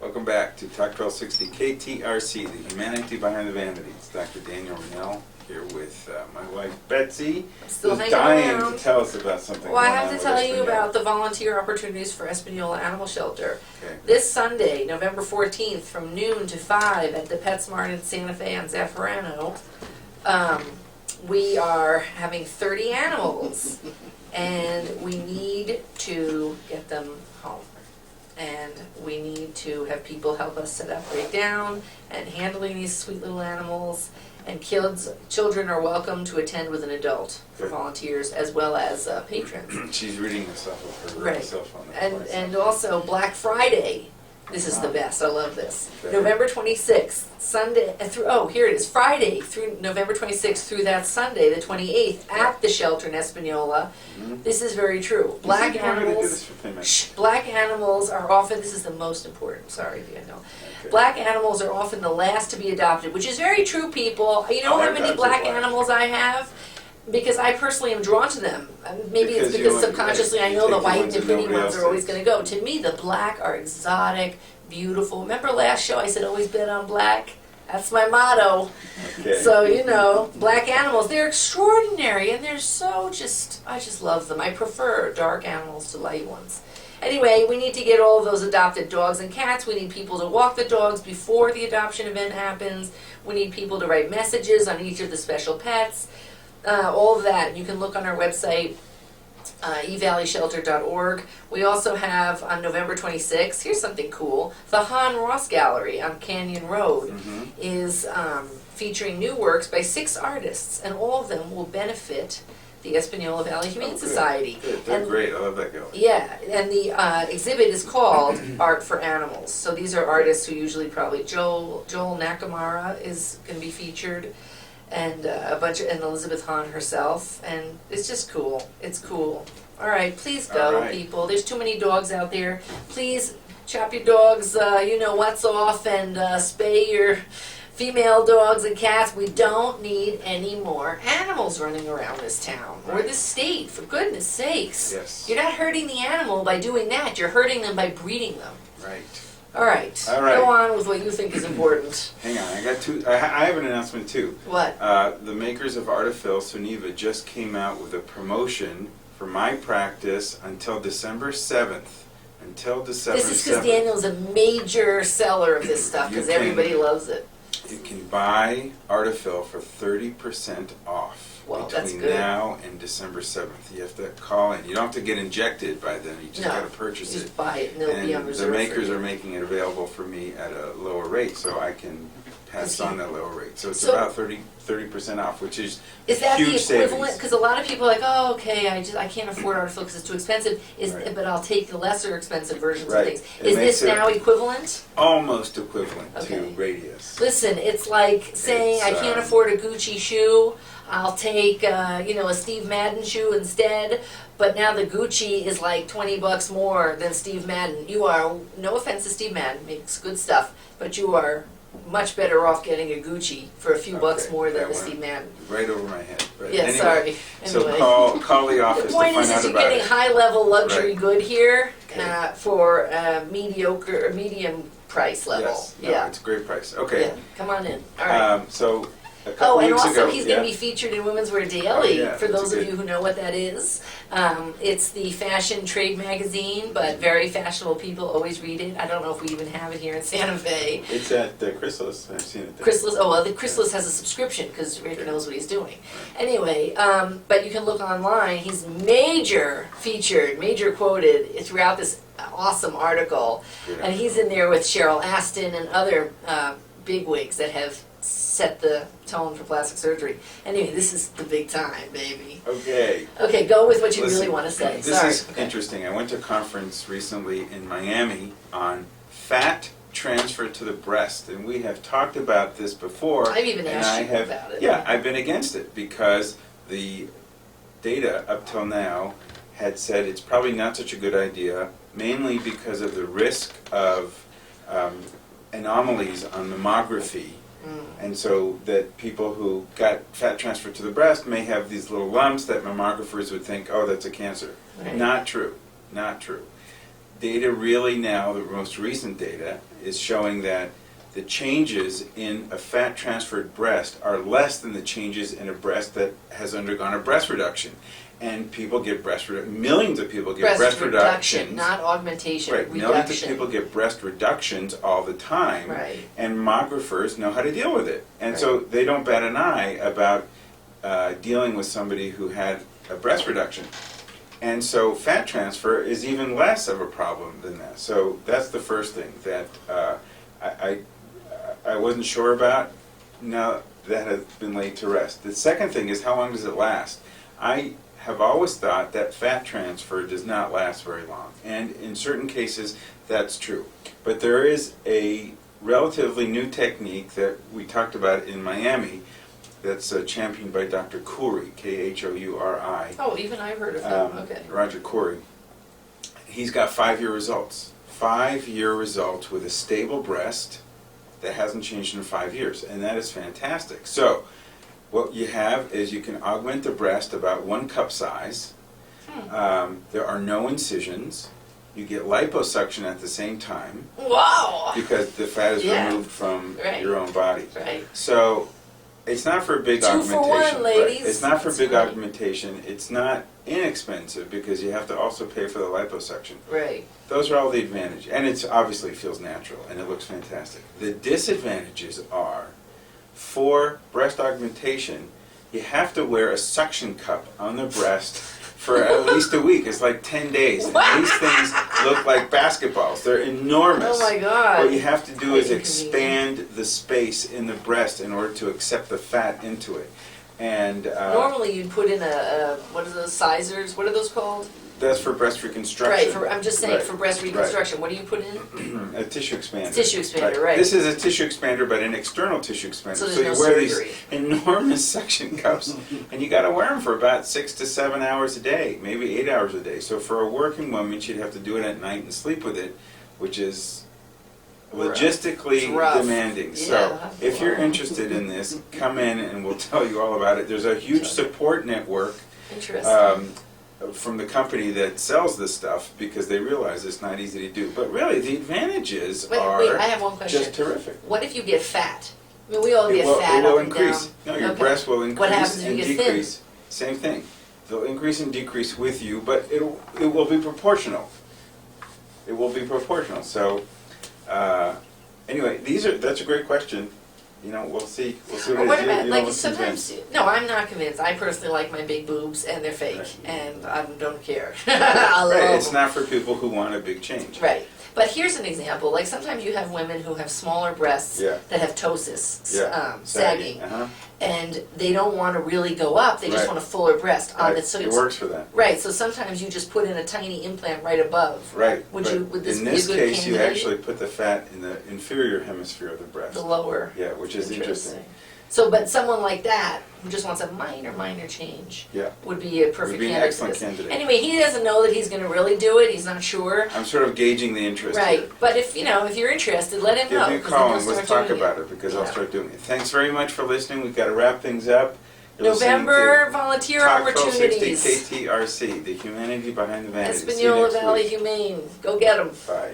Welcome back to Talk 1260 KTRC, the Humanity Behind the Vanity. It's Dr. Daniel Ronel here with my wife Betsy, Still who's hanging dying around. to tell us about something. Well, I going have on to with tell you Espanola. about the volunteer opportunities for Espanola Animal Shelter. Okay. This Sunday, November 14th, from noon to 5 at the PetSmart in Santa Fe on Zaffarano, we are having 30 animals, and we need to get them home. And we need to have people help us set up, break down, and handling these sweet little animals. And children are welcome to attend with an adult for Good. volunteers as well as patrons. She's reading this off of her Right. cell phone. And also Black Friday. This is the best. I love this. Okay. November 26th, Sunday through here it is, Friday through November 26th through that Sunday, the 28th, at the shelter in Espanola. Mhm. This is very true. You Black said you wanted to do animals. this for 10 minutes. Black animals are often. This is the most important. Sorry, Daniel. Okay. Black animals are often the last to be adopted, which is very true, people. You know All how many dogs are black black. animals I have? Because I personally am drawn to them. Maybe it's Because you because want- subconsciously I you know the take the white ones and the that pretty nobody ones else are always takes. going to go. To me, the black are exotic, beautiful. Remember last show I said always bet on black? That's my motto. Okay. So, you know, black animals, they're extraordinary and they're so I just love them. I prefer dark animals to light ones. Anyway, we need to get all of those adopted dogs and cats. We need people to walk the dogs before the adoption event happens. We need people to write messages on each of the special pets. All of that. You can look on our website, evalleyshelter.org. We also have on November 26th, here's something cool, the Han Ross Gallery on Canyon Road is featuring new works by 6 artists, and all of them will benefit the Espanola Valley Humane good. Society. Good. They're And- great. I love that gallery. Yeah, and the exhibit is called Art for Animals. So these are artists who usually probably Joel Nakamura is going to be featured, and and Elizabeth Hahn herself, and it's just cool. It's cool. All right, please go, All right. people. There's too many dogs out there. Please chop your dogs, what's off, and spay your female dogs and cats. We don't need any more animals running around this town or Right. this state, for goodness sakes. Yes. You're not hurting the animal by doing that. You're hurting them by breeding them. Right. All right. All right. Go on with what you think is important. Hang on. I got two. I have an announcement too. What? The makers of Artafil Suniva just came out with a promotion for my practice until December 7th. Until December 7th. This is because Daniel's a major seller of this stuff because You can- everybody loves it. You can buy Artafil for 30% off Well, that's between good. now and December 7th. You have to call in. You don't have to get injected by then. You just No, got to purchase Just it. buy it and it'll be on And the reserve. makers for you. are making it available for me at a lower rate, so I can pass Okay. on that lower rate. So it's So- about 30% off, which is Is that the huge equivalent? savings. Because a lot of people are like, oh, okay, I can't afford Artafil because it's too expensive. Right. But I'll take the lesser expensive versions Right. of things. It Is makes this it- now equivalent? Almost equivalent Okay. to Radius. Listen, it's like saying It's, I can't afford a Gucci shoe. I'll take a Steve Madden shoe instead. But now the Gucci is like $20 more than Steve Madden. You are, no offense to Steve Madden, makes good stuff, but you are much better off getting a Gucci for a few bucks Okay, more than that the went Steve Madden. Right over my head. But Yeah, anyway, sorry. So Anyway. call the office The to point find is out you're about getting it. high-level luxury Right. good here Okay. for medium price level. Yes. No, Yeah. it's a great price. Okay. Yeah. Come on in. All right. So a couple And weeks also ago, he's yeah. going to be featured in Women's Wear Daily, Oh, yeah, for that's those a of good- you who know what that is. It's the fashion trade magazine, but very fashionable people always read it. I don't know if we even have it here in Santa Fe. It's at Chrysalis. I've seen it there. Chrysalis, the Chrysalis has a subscription because Rick knows what he's doing. Anyway, but you can look online. He's major featured, major quoted throughout this awesome article. Yeah. And he's in there with Cheryl Aston and other bigwigs that have set the tone for plastic surgery. Anyway, this is the big time, baby. Okay. Okay, go with what you Listen, really want to say. This Sorry. is interesting. I went to a conference recently in Miami on fat transfer to the breast, and we have talked about this before. I've even and asked I you have, about it. Yeah, I've been against it because the data up till now had said it's probably not such a good idea, mainly because of the risk of anomalies on mammography. And so that people who got fat transferred to the breast may have these little lumps that mammographers would think, oh, that's a cancer. Right. Not true. Not true. data really now, the most recent data, is showing that the changes in a fat-transferred breast are less than the changes in a breast that has undergone a breast reduction. And people get millions of people get breast reductions. Not augmentation, right, reduction. Millions of people get breast reductions all the time. Right. And mammographers know how to deal with it. And so they don't bat an eye about dealing with somebody who had a breast reduction. And so fat transfer is even less of a problem than that. So that's the first thing that I wasn't sure about. Now that has been laid to rest. The second thing is, how long does it last? I have always thought that fat transfer does not last very long. And in certain cases, that's true. But there is a relatively new technique that we talked about in Miami that's championed by Dr. Khoury, Khouri. Oh, even I've heard of him. Okay. Roger Khoury. He's got 5-year results. 5-year results with a stable breast that hasn't changed in 5 years. And that is fantastic. So what you have is you can augment the breast about 1 cup size. There are no incisions. You get liposuction at the same time. Wow! Because the fat is removed from your own body. Right. So it's not for big 2 augmentation. for 1, ladies. Right. It's not for That's big right. augmentation. It's not inexpensive because you have to also pay for the liposuction. Right. Those are all the advantages. And it obviously feels natural and it looks fantastic. The disadvantages are, for breast augmentation, you have to wear a suction cup on the breast for at least a week. It's like 10 days. And these things look like basketballs. They're enormous. Oh my God. What you have to do is Quite expand the space in the breast in order to accept the fat into it. And Normally you'd put in what are those sizers? What are those called? that's for breast reconstruction. Right, I'm just saying, Right, for breast reconstruction, what do you put in? A tissue expander. Tissue expander, right. This is a tissue expander, but an external tissue expander. So there's you no wear surgery. these enormous suction cups, and you got to wear them for about 6 to 7 hours a day, maybe 8 hours a day. So for a working woman, she'd have to do it at night and sleep with it, which is logistically demanding. Yeah, So if you're interested in this, come in and we'll tell you all about it. There's a huge support network. Interesting. From the company that sells this stuff, because they realize it's not easy to do. But really, the advantages are Wait, I have one question. just terrific. What if you get fat? I mean, we all get fat It will up and increase. down. No, your Okay. breast will increase What happens if and you get decrease. Same thing. They'll increase and decrease with you, but it will be proportional. It will be proportional. So anyway, that's a great question. You know, we'll see. We'll see Well, what wait it a is. minute, You like almost sometimes, convinced. no, I'm not convinced. I personally like my big boobs and they're fake, Right. and I don't care. I love Right, it's them. not for people who want a big change. Right. But here's an example. Like sometimes you have women who have smaller breasts that have ptosis, sagging, and they don't want to really go up. They just Right. want a fuller breast. Right. So It it's, works for that. right. So sometimes you just put in a tiny implant right above. Right. Would right. you? Would this In be this a good case, you candidate? actually put the fat in the inferior hemisphere of the breast. The lower. Yeah, which is interesting. So, but someone like that who just wants a minor change would be a perfect Would be an candidate. excellent for this. candidate. Anyway, he doesn't know that he's going to really do it. He's not sure. I'm sort of gauging the interest Right. here. But if you're interested, let him know. Give me a 'cause call then and he'll let's start talk doing about it, because I'll Yeah. start doing it. Thanks very much for listening. We've got to wrap things up. You're listening November to volunteer Talk opportunities. 1260 KTRC, the Humanity Behind the Vanity. See you Espanola next Valley week. Humane. Go get them. Bye.